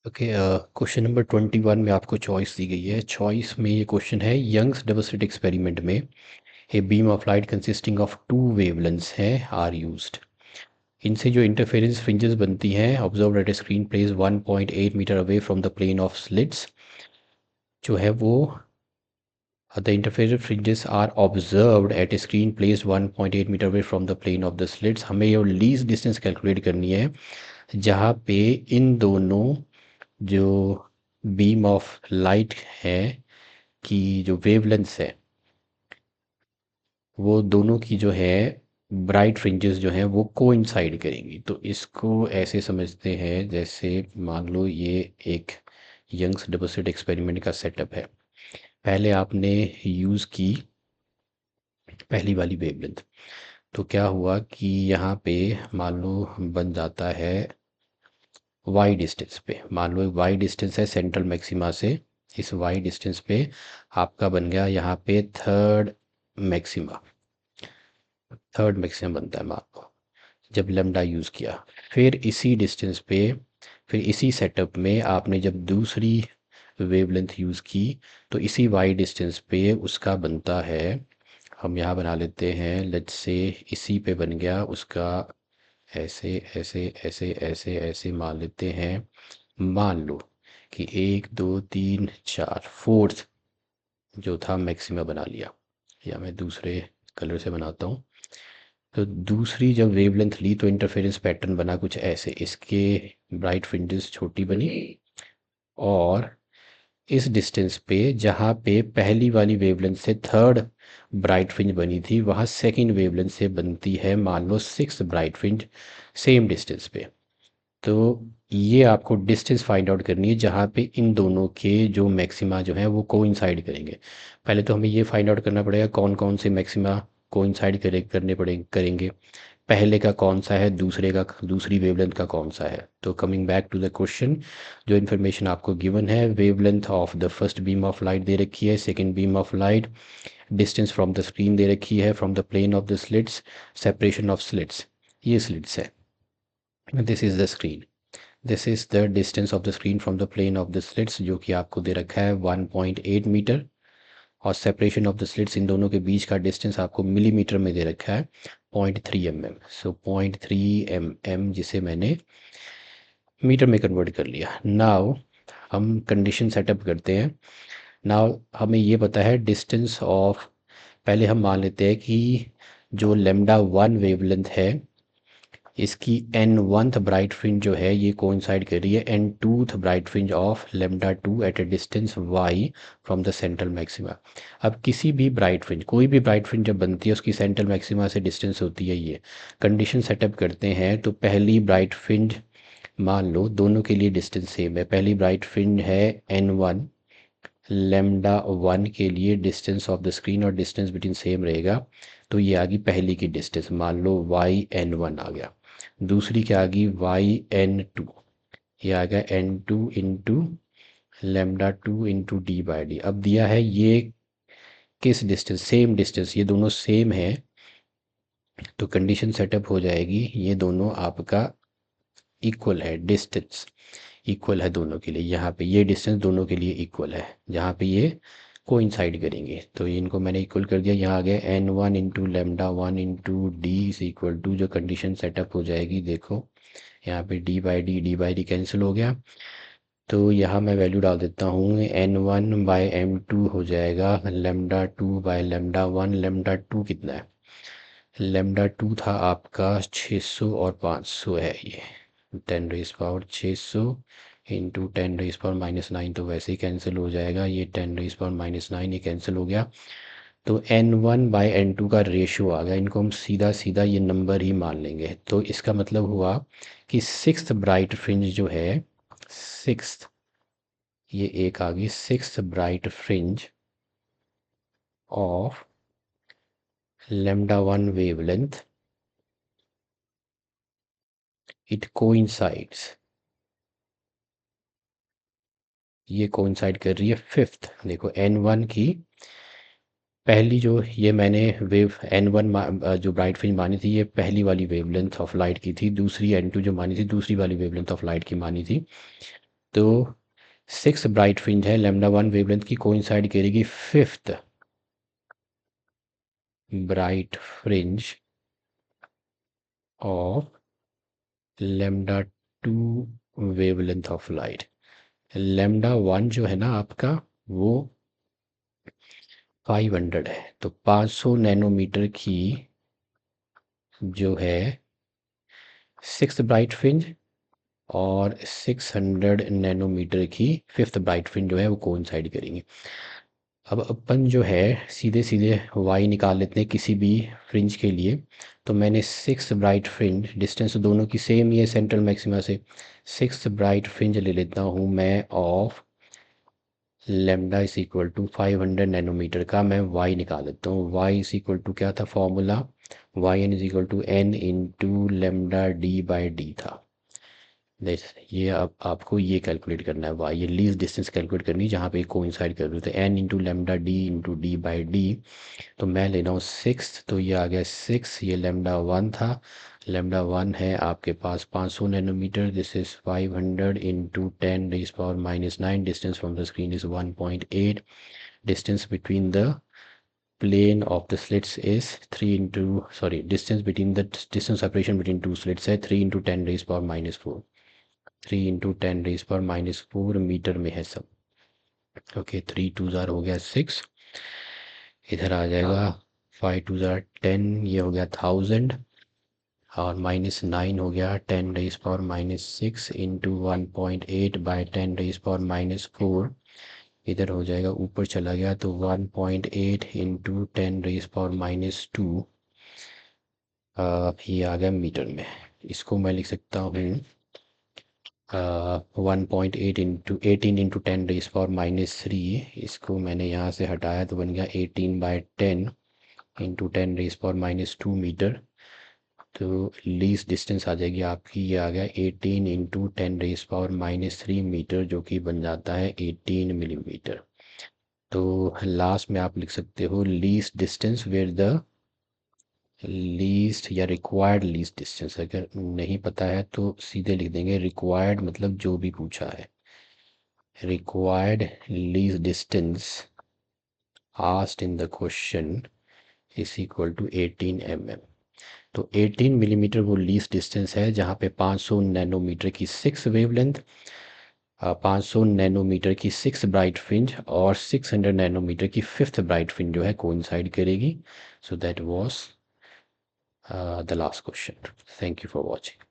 Okay. Question number 21 में आपको choice दी गई है। चॉइस में ये क्वेश्चन है, यंग्स डबल स्लिट एक्सपेरिमेंट में a beam of light consisting of two wavelengths हैं आर यूज्ड। इनसे जो इंटरफेरेंस फ्रिंजेस बनती हैं observe at a screen place 1.8 metre away from the plane of slits, जो है वो the interference fringes are observed at a screen place 1.8 metre away from the plane of the slits. हमें ये least distance calculate करनी है जहाँ पे इन दोनों जो बीम ऑफ लाइट है की जो वेवलेंथ है वो दोनों की जो है ब्राइट फ्रिंजेस जो हैं वो कोइंसाइड करेंगी। तो इसको ऐसे समझते हैं जैसे मान लो ये एक यंग्स डबल स्लिट एक्सपेरिमेंट का सेटअप है। पहले आपने यूज़ की पहली वाली वेवलेंथ, तो क्या हुआ कि यहाँ पे मान लो बन जाता है वाई डिस्टेंस पे, मान लो वाई डिस्टेंस है सेंट्रल मैक्सिमा से, इस वाई डिस्टेंस पे आपका बन गया यहाँ पे मैक्सिमा थर्ड मैक्सिमम बनता है मान लो जब लेमडा यूज़ किया। फिर इसी डिस्टेंस पे, फिर इसी सेटअप में आपने जब दूसरी वेवलेंथ यूज़ की तो इसी वाई डिस्टेंस पे उसका बनता है, हम यहाँ बना लेते हैं लेट्स से इसी पे बन गया उसका ऐसे ऐसे ऐसे ऐसे ऐसे मान लेते हैं। मान लो कि 1 2 3 4 फोर्थ जो था मैक्सिमा बना लिया, या मैं दूसरे कलर से बनाता हूँ। तो दूसरी जब वेवलेंथ ली तो इंटरफेरेंस पैटर्न बना कुछ ऐसे, इसके ब्राइट फ्रिंजेस छोटी बनी और इस डिस्टेंस पे जहाँ पे पहली वाली वेवलेंथ से थर्ड ब्राइट फ्रिंज बनी थी वहाँ सेकंड वेवलेंथ से बनती है मान लो six bright fringe same distance पे। तो ये आपको डिस्टेंस फाइंड आउट करनी है जहाँ पे इन दोनों के जो मैक्सिमा जो है वो कोइंसाइड करेंगे। पहले तो हमें ये फाइंड आउट करना पड़ेगा कौन कौन से मैक्सिमा कोइंसाइड करने करेंगे, पहले का कौन सा है, दूसरे का दूसरी वेवलेंथ का कौन सा है। तो coming back to the question, जो इन्फॉर्मेशन आपको गिवन है, wavelength of the first beam of light दे रखी है, second beam of light, distance from the screen दे रखी है from the plane of the slits, separation of slits, ये स्लिट्स है, this is the screen, this is the distance of the screen from the plane of the slits जो कि आपको दे रखा है 1.8 मीटर, और सेपरेशन ऑफ द स्लिट्स इन दोनों के बीच का डिस्टेंस आपको मिलीमीटर में दे रखा है 0.3 mm। सो 0.3 mm जिसे मैंने मीटर में कन्वर्ट कर लिया। नाउ हम कंडीशन सेटअप करते हैं। नाउ हमें ये पता है डिस्टेंस ऑफ, पहले हम मान लेते हैं कि जो लेमडा वन वेवलेंथ है इसकी एन वंथ ब्राइट फ्रिंज जो है ये कोइंसाइड कर रही है n tooth bright fringe of lambda two at a distance y from the central maxima. अब किसी भी ब्राइट फ्रिंज, कोई भी ब्राइट फ्रिंज जब बनती है उसकी सेंट्रल मैक्सिमा से डिस्टेंस होती है ये। कंडीशन सेटअप करते हैं तो पहली ब्राइट फ्रिंज मान लो दोनों के लिए डिस्टेंस सेम है, पहली ब्राइट फ्रिंज है एन वन, लेमडा वन के लिए डिस्टेंस ऑफ द स्क्रीन और डिस्टेंस बिटवीन सेम रहेगा, तो ये आ गई पहली की डिस्टेंस, मान लो वाई एन वन आ गया। दूसरी क्या आ गई वाई एन टू, ये आ गया n two into lambda two into D by D. अब दिया है ये किस डिस्टेंस, सेम डिस्टेंस, ये दोनों सेम है तो कंडीशन सेटअप हो जाएगी ये दोनों आपका इक्वल है, डिस्टेंस इक्वल है दोनों के लिए, यहाँ पे ये डिस्टेंस दोनों के लिए इक्वल है जहाँ पे ये कोइंसाइड करेंगे। तो इनको मैंने इक्वल कर दिया, यहाँ आ गया n one into lambda one into D is equal to, जो कंडीशन सेटअप हो जाएगी देखो यहाँ पे डी बाई डी कैंसिल हो गया। तो यहाँ मैं वैल्यू डाल देता हूँ n one by m two हो जाएगा lambda two by lambda one. Lambda two कितना है, लेमडा टू था आपका 600 और 500 है ये, 10⁻600 इंटू 10⁻⁻9, तो वैसे ही कैंसिल हो जाएगा, ये 10⁻⁻9 ये कैंसिल हो गया। तो n one by n two का रेशियो आ गया, इनको हम सीधा सीधा ये नंबर ही मान लेंगे। तो इसका मतलब हुआ कि सिक्स्थ ब्राइट फ्रिंज जो है, सिक्स्थ, ये एक आ गई sixth bright fringe of lambda one wavelength, it coincides, ये कोइंसाइड कर रही है फिफ्थ, देखो एन वन की पहली जो ये मैंने वेव एन वन जो ब्राइट फ्रिंज मानी थी ये पहली वाली वेवलेंथ ऑफ लाइट की थी, दूसरी एन टू जो मानी थी दूसरी वाली वेवलेंथ ऑफ लाइट की मानी थी। तो 6 ब्राइट फ्रिंज है λ1 वेवलेंथ की, कोइंसाइड करेगी 5th bright fringe of λ2 wavelength of light. λ1 जो है ना आपका, वो 500 है, तो 500 नैनोमीटर की जो है 6th ब्राइट फ्रिंज और 600 नैनोमीटर की 5th ब्राइट फ्रिंज जो है वो कोइंसाइड करेंगे। अब अपन जो है सीधे सीधे वाई निकाल लेते हैं किसी भी फ्रिंज के लिए। तो मैंने 6 ब्राइट फ्रिंज, डिस्टेंस दोनों की सेम ही है सेंट्रल मैक्सिमा से, 6 ब्राइट फ्रिंज ले लेता हूँ मैं of lambda is equal to 500 nanometre का मैं वाई निकाल लेता हूँ। वाई इज इक्वल टू क्या था formula, y n is equal to n into lambda D by D था। देख, ये अब आपको ये कैलकुलेट करना है, वाई ये लीस्ट डिस्टेंस कैलकुलेट करनी है जहाँ पे कोइंसाइड कर रहे थे, n into lambda D into D by D. तो मैं ले रहा हूँ 6, तो ये आ गया 6, ये λ1 था। λ1 है आपके पास 500 nanometre, this is 500 into 10 raise power -9, distance from the screen is 1.8, distance between the plane of the slits is 3 into, sorry, distance between the distance separation between two slits है 3 into 10 raised power -4, 3 into 10 raise पर -4 metre में है सब। Okay, 3 2 ज़ार हो गया 6, इधर आ जाएगा 5 2 ज़ार 10, ये हो गया 1000, और -9 हो गया 10 रेज पर -6 इंटू 1.8 बाई 10 रेज पर -4, इधर हो जाएगा ऊपर चला गया तो 1.8 इंटू 10 रेज पर -2, ये आ गया मीटर में। इसको मैं लिख सकता हूँ 1.8 इंटू 18 इंटू 10 रेज पावर -3, इसको मैंने यहाँ से हटाया तो बन गया 18/10 इंटू 10 रेज पावर -2 मीटर। तो लीस्ट डिस्टेंस आ जाएगी आपकी, ये आ गया 18 इंटू 10 रेज पावर -3 मीटर, जो कि बन जाता है 18 मिलीमीटर। तो लास्ट में आप लिख सकते हो least distance where the least या रिक्वायर्ड लीस्ट डिस्टेंस, अगर नहीं पता है तो सीधे लिख देंगे रिक्वायर्ड, मतलब जो भी पूछा है, required least distance asked in the question is equal to 18 mm। तो 18 मिलीमीटर वो लीस्ट डिस्टेंस है जहाँ पे 500 नैनोमीटर की 6 वेवलेंथ, 500 नैनोमीटर की 6 ब्राइट फ्रिंज और 600 नैनोमीटर की 5th ब्राइट फ्रिंज जो है कोइंसाइड करेगी। So that was the last question. Thank you for watching.